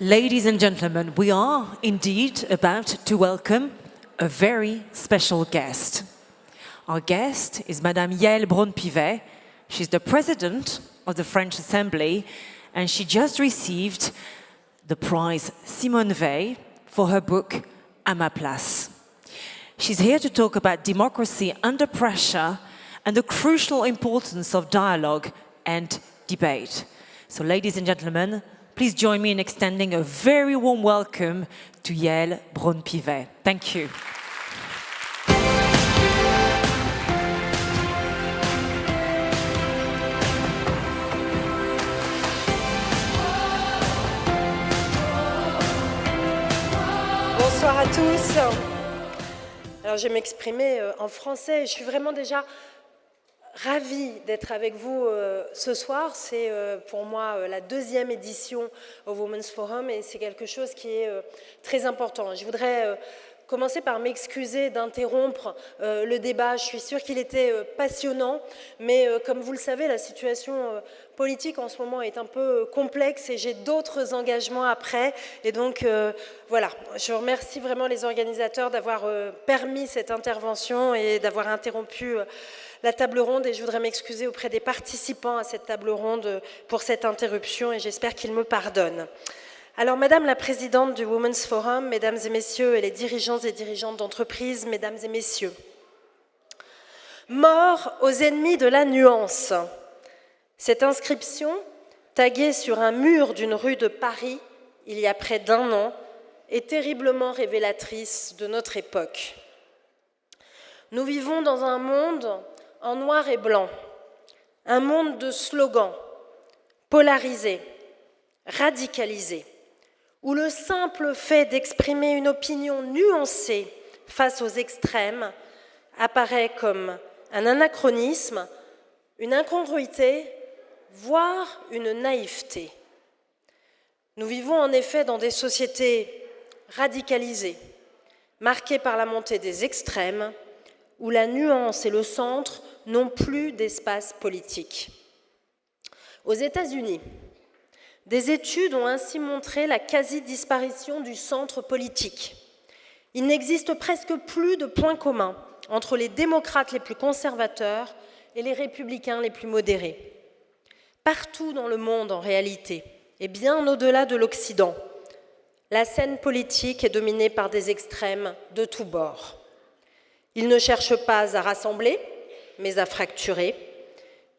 Ladies and gentlemen, we are indeed about to welcome a very special guest. Our guest is Madame Yaël Braun-Pivet. She's the president of the French Assembly, and she just received the prize Simone Weil for her book À ma place. She's here to talk about democracy under pressure and the crucial importance of dialogue and debate. So, ladies and gentlemen, please join me in extending a very warm welcome to Yaël Braun-Pivet. Thank you. Bonsoir à tous. Alors, je vais m'exprimer en français. Je suis vraiment déjà ravie d'être avec vous ce soir. C'est pour moi la deuxième édition au Women's Forum et c'est quelque chose qui est très important. Je voudrais commencer par m'excuser d'interrompre le débat. Je suis sûre qu'il était passionnant, mais comme vous le savez, la situation politique en ce moment est un peu complexe et j'ai d'autres engagements après. Et donc, voilà, je remercie vraiment les organisateurs d'avoir permis cette intervention et d'avoir interrompu la table ronde, et je voudrais m'excuser auprès des participants à cette table ronde pour cette interruption, et j'espère qu'ils me pardonnent. Alors, Madame la Présidente du Women's Forum, Mesdames et Messieurs, et les dirigeants et dirigeantes d'entreprise, Mesdames et Messieurs, mort aux ennemis de la nuance. Cette inscription, taguée sur un mur d'une rue de Paris, il y a près d'1 an, est terriblement révélatrice de notre époque. Nous vivons dans un monde en noir et blanc, un monde de slogans, polarisés, radicalisés, où le simple fait d'exprimer une opinion nuancée face aux extrêmes apparaît comme un anachronisme, une incongruité, voire une naïveté. Nous vivons en effet dans des sociétés radicalisées, marquées par la montée des extrêmes, où la nuance et le centre n'ont plus d'espace politique. Aux États-Unis, des études ont ainsi montré la quasi-disparition du centre politique. Il n'existe presque plus de points communs entre les démocrates les plus conservateurs et les républicains les plus modérés. Partout dans le monde, en réalité, et bien au-delà de l'Occident, la scène politique est dominée par des extrêmes de tous bords. Ils ne cherchent pas à rassembler, mais à fracturer.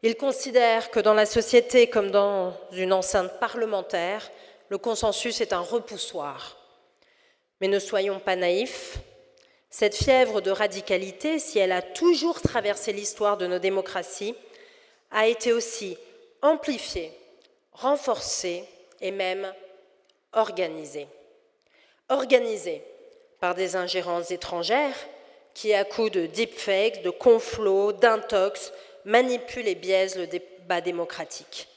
Ils considèrent que dans la société, comme dans une enceinte parlementaire, le consensus est un repoussoir. Mais ne soyons pas naïfs, cette fièvre de radicalité, si elle a toujours traversé l'histoire de nos démocraties, a été aussi amplifiée, renforcée et même organisée. Organisée par des ingérences étrangères qui, à coups de deepfakes, de complots, d'intox, manipulent et biaisent le débat démocratique.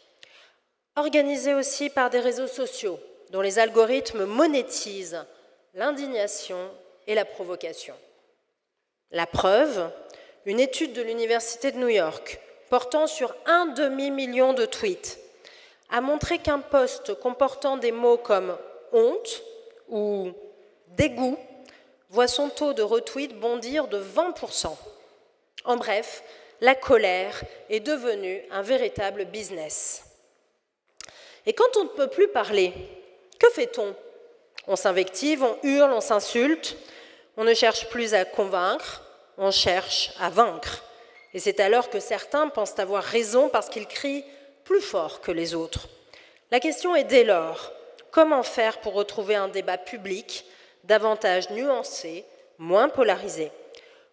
Organisée aussi par des réseaux sociaux, dont les algorithmes monétisent l'indignation et la provocation. La preuve, une étude de l'Université de New York, portant sur 1 demi-million de tweets, a montré qu'un post comportant des mots comme « honte » ou « dégoût » voit son taux de retweet bondir de 20%. En bref, la colère est devenue un véritable business. Et quand on ne peut plus parler, que fait-on? On s'invective, on hurle, on s'insulte, on ne cherche plus à convaincre, on cherche à vaincre. Et c'est alors que certains pensent avoir raison parce qu'ils crient plus fort que les autres. La question est dès lors, comment faire pour retrouver un débat public davantage nuancé, moins polarisé?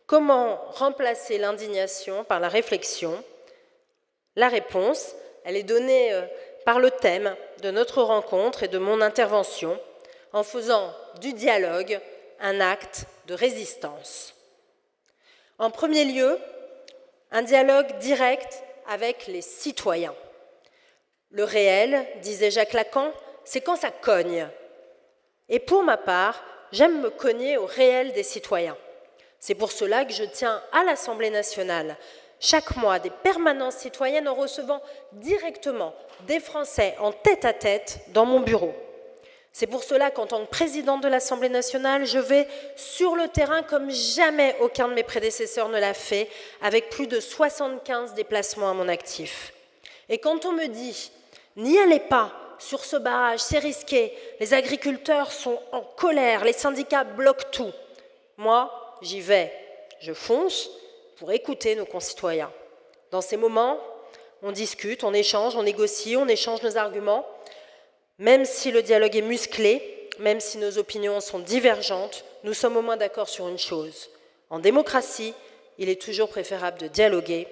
Comment remplacer l'indignation par la réflexion? La réponse, elle est donnée par le thème de notre rencontre et de mon intervention, en faisant du dialogue un acte de résistance. En premier lieu, un dialogue direct avec les citoyens. Le réel, disait Jacques Lacan, c'est quand ça cogne. Et pour ma part, j'aime me cogner au réel des citoyens. C'est pour cela que je tiens à l'Assemblée nationale chaque mois des permanences citoyennes en recevant directement des Français en tête-à-tête dans mon bureau. C'est pour cela qu'en tant que présidente de l'Assemblée nationale, je vais sur le terrain comme jamais aucun de mes prédécesseurs ne l'a fait, avec plus de 75 déplacements à mon actif. Et quand on me dit « n'y allez pas sur ce barrage, c'est risqué, les agriculteurs sont en colère, les syndicats bloquent tout », moi, j'y vais, je fonce pour écouter nos concitoyens. Dans ces moments, on discute, on échange, on négocie, on échange nos arguments. Même si le dialogue est musclé, même si nos opinions sont divergentes, nous sommes au moins d'accord sur une chose. En démocratie, il est toujours préférable de dialoguer,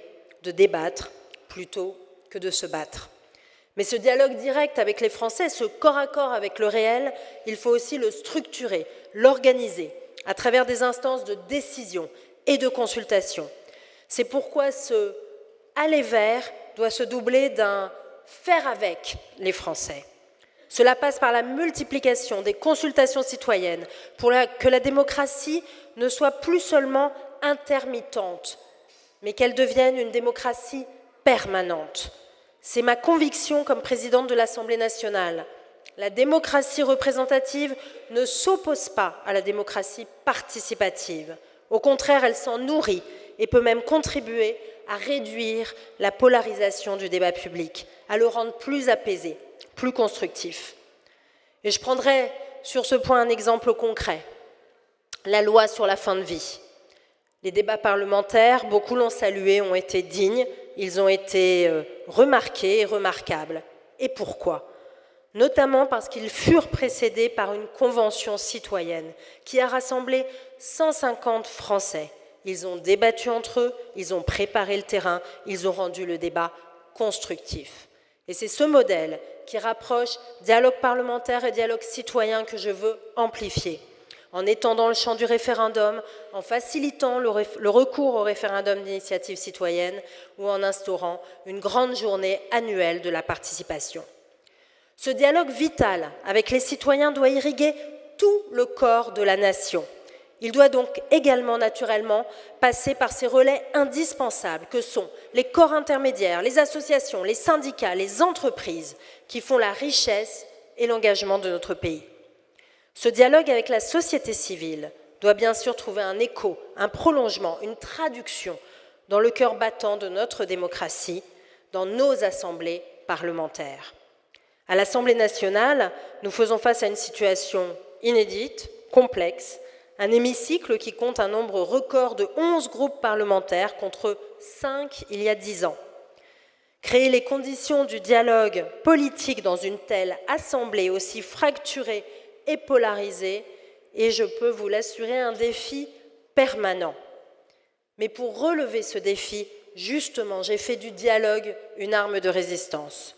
de débattre, plutôt que de se battre. Mais ce dialogue direct avec les Français, ce corps à corps avec le réel, il faut aussi le structurer, l'organiser, à travers des instances de décision et de consultation. C'est pourquoi ce « aller vers » doit se doubler d'un « faire avec » les Français. Cela passe par la multiplication des consultations citoyennes pour que la démocratie ne soit plus seulement intermittente, mais qu'elle devienne une démocratie permanente. C'est ma conviction comme présidente de l'Assemblée nationale. La démocratie représentative ne s'oppose pas à la démocratie participative. Au contraire, elle s'en nourrit et peut même contribuer à réduire la polarisation du débat public, à le rendre plus apaisé, plus constructif. Et je prendrai sur ce point un exemple concret, la loi sur la fin de vie. Les débats parlementaires, beaucoup l'ont salué, ont été dignes, ils ont été remarqués et remarquables. Et pourquoi ? Notamment parce qu'ils furent précédés par une convention citoyenne qui a rassemblé 150 Français. Ils ont débattu entre eux, ils ont préparé le terrain, ils ont rendu le débat constructif. Et c'est ce modèle qui rapproche dialogue parlementaire et dialogue citoyen que je veux amplifier, en étendant le champ du référendum, en facilitant le recours au référendum d'initiative citoyenne ou en instaurant une grande journée annuelle de la participation. Ce dialogue vital avec les citoyens doit irriguer tout le corps de la nation. Il doit donc également naturellement passer par ces relais indispensables que sont les corps intermédiaires, les associations, les syndicats, les entreprises qui font la richesse et l'engagement de notre pays. Ce dialogue avec la société civile doit bien sûr trouver un écho, un prolongement, une traduction dans le cœur battant de notre démocratie, dans nos assemblées parlementaires. À l'Assemblée nationale, nous faisons face à une situation inédite, complexe, un hémicycle qui compte un nombre record de 11 groupes parlementaires contre 5 il y a 10 ans. Créer les conditions du dialogue politique dans une telle assemblée aussi fracturée et polarisée est, je peux vous l'assurer, un défi permanent. Mais pour relever ce défi, justement, j'ai fait du dialogue une arme de résistance.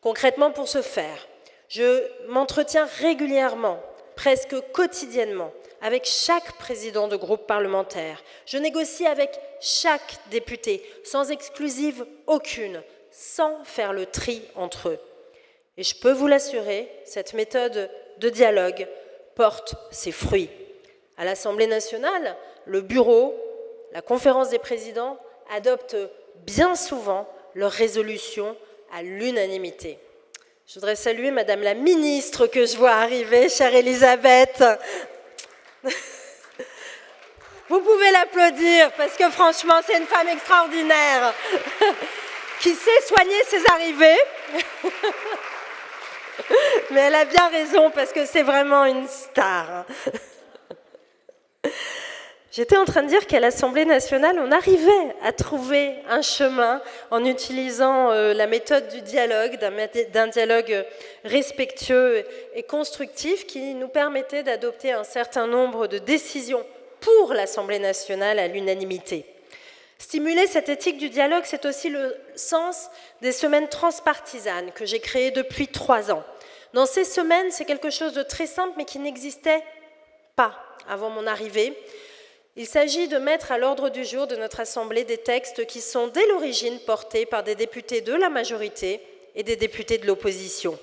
Concrètement, pour ce faire, je m'entretiens régulièrement, presque quotidiennement, avec chaque président de groupe parlementaire. Je négocie avec chaque député, sans exclusive aucune, sans faire le tri entre eux. Et je peux vous l'assurer, cette méthode de dialogue porte ses fruits. À l'Assemblée nationale, le bureau, la conférence des présidents adoptent bien souvent leurs résolutions à l'unanimité. Je voudrais saluer Madame la ministre que je vois arriver, chère Elisabeth. Vous pouvez l'applaudir parce que franchement, c'est une femme extraordinaire qui sait soigner ses arrivées. Mais elle a bien raison parce que c'est vraiment une star. J'étais en train de dire qu'à l'Assemblée nationale, on arrivait à trouver un chemin en utilisant la méthode du dialogue, d'un dialogue respectueux et constructif qui nous permettait d'adopter un certain nombre de décisions pour l'Assemblée nationale à l'unanimité. Stimuler cette éthique du dialogue, c'est aussi le sens des semaines transpartisanes que j'ai créées depuis 3 ans. Dans ces semaines, c'est quelque chose de très simple mais qui n'existait pas avant mon arrivée. Il s'agit de mettre à l'ordre du jour de notre Assemblée des textes qui sont dès l'origine portés par des députés de la majorité et des députés de l'opposition.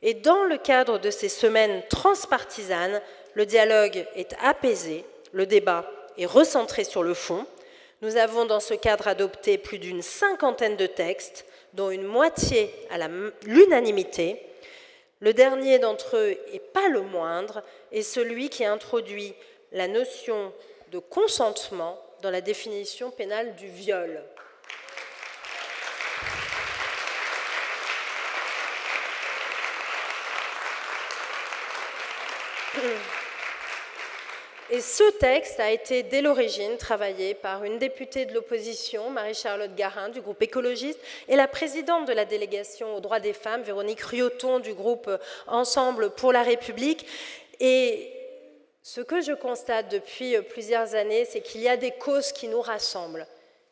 Et dans le cadre de ces semaines transpartisanes, le dialogue est apaisé, le débat est recentré sur le fond. Nous avons dans ce cadre adopté plus d'une 50aine de textes, dont une moitié à l'unanimité. Le dernier d'entre eux, et pas le moindre, est celui qui introduit la notion de consentement dans la définition pénale du viol. Et ce texte a été dès l'origine travaillé par une députée de l'opposition, Marie-Charlotte Garin, du groupe écologiste, et la présidente de la délégation aux droits des femmes, Véronique Rioton, du groupe Ensemble pour la République. Et ce que je constate depuis plusieurs années, c'est qu'il y a des causes qui nous rassemblent.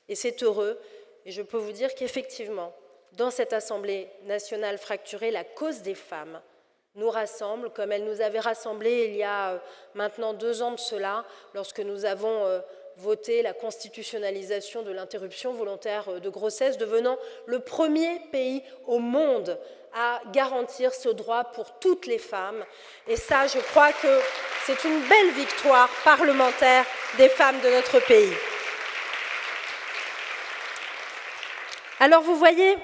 Et c'est heureux. Et je peux vous dire qu'effectivement, dans cette Assemblée nationale fracturée, la cause des femmes nous rassemble, comme elle nous avait rassemblés il y a maintenant 2 ans de cela, lorsque nous avons voté la constitutionnalisation de l'interruption volontaire de grossesse, devenant le premier pays au monde à garantir ce droit pour toutes les femmes. Et ça, je crois que c'est une belle victoire parlementaire des femmes de notre pays. Alors vous voyez,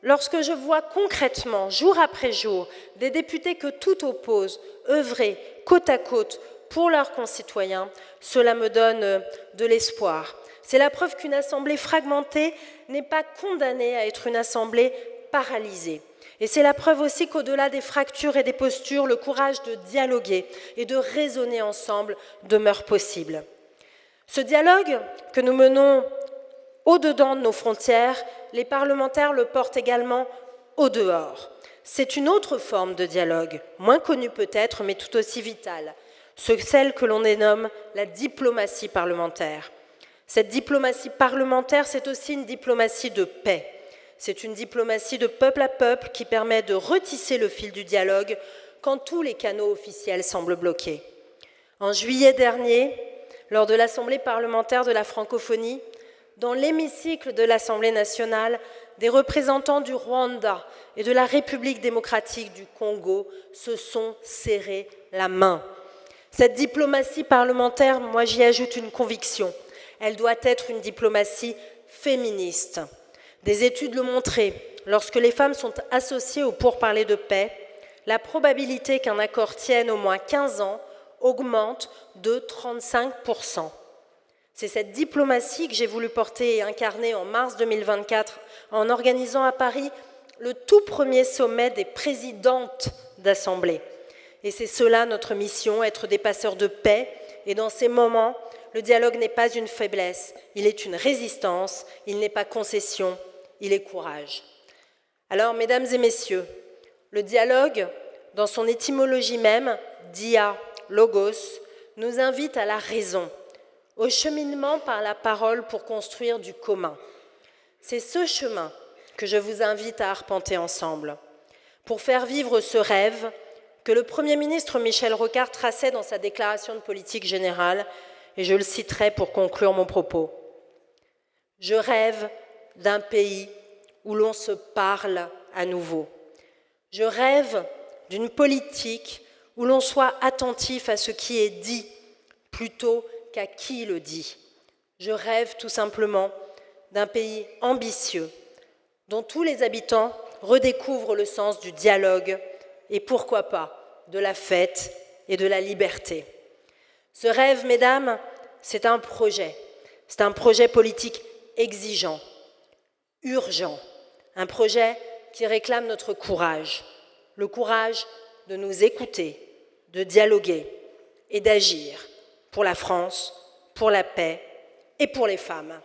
lorsque je vois concrètement, jour après jour, des députés que tout oppose, œuvrer côte à côte pour leurs concitoyens, cela me donne de l'espoir. C'est la preuve qu'une assemblée fragmentée n'est pas condamnée à être une assemblée paralysée. Et c'est la preuve aussi qu'au-delà des fractures et des postures, le courage de dialoguer et de raisonner ensemble demeure possible. Ce dialogue que nous menons au-dedans de nos frontières, les parlementaires le portent également au-dehors. C'est une autre forme de dialogue, moins connue peut-être, mais tout aussi vitale, celle que l'on dénomme la diplomatie parlementaire. Cette diplomatie parlementaire, c'est aussi une diplomatie de paix. C'est une diplomatie de peuple à peuple qui permet de retisser le fil du dialogue quand tous les canaux officiels semblent bloqués. En juillet dernier, lors de l'Assemblée parlementaire de la francophonie, dans l'hémicycle de l'Assemblée nationale, des représentants du Rwanda et de la République démocratique du Congo se sont serrés la main. Cette diplomatie parlementaire, moi j'y ajoute une conviction, elle doit être une diplomatie féministe. Des études le montraient, lorsque les femmes sont associées aux pourparlers de paix, la probabilité qu'un accord tienne au moins 15 ans augmente de 35%. C'est cette diplomatie que j'ai voulu porter et incarner en mars 2024 en organisant à Paris le tout premier sommet des présidentes d'assemblée. Et c'est cela notre mission, être des passeurs de paix. Et dans ces moments, le dialogue n'est pas une faiblesse, il est une résistance, il n'est pas concession, il est courage. Alors, mesdames et messieurs, le dialogue, dans son étymologie même, dia, logos, nous invite à la raison, au cheminement par la parole pour construire du commun. C'est ce chemin que je vous invite à arpenter ensemble, pour faire vivre ce rêve que le Premier ministre Michel Rocard traçait dans sa déclaration de politique générale, et je le citerai pour conclure mon propos. Je rêve d'un pays où l'on se parle à nouveau. Je rêve d'une politique où l'on soit attentif à ce qui est dit plutôt qu'à qui le dit. Je rêve tout simplement d'un pays ambitieux dont tous les habitants redécouvrent le sens du dialogue et pourquoi pas de la fête et de la liberté. Ce rêve, mesdames, c'est un projet politique exigeant, urgent, un projet qui réclame notre courage, le courage de nous écouter, de dialoguer et d'agir pour la France, pour la paix et pour les femmes.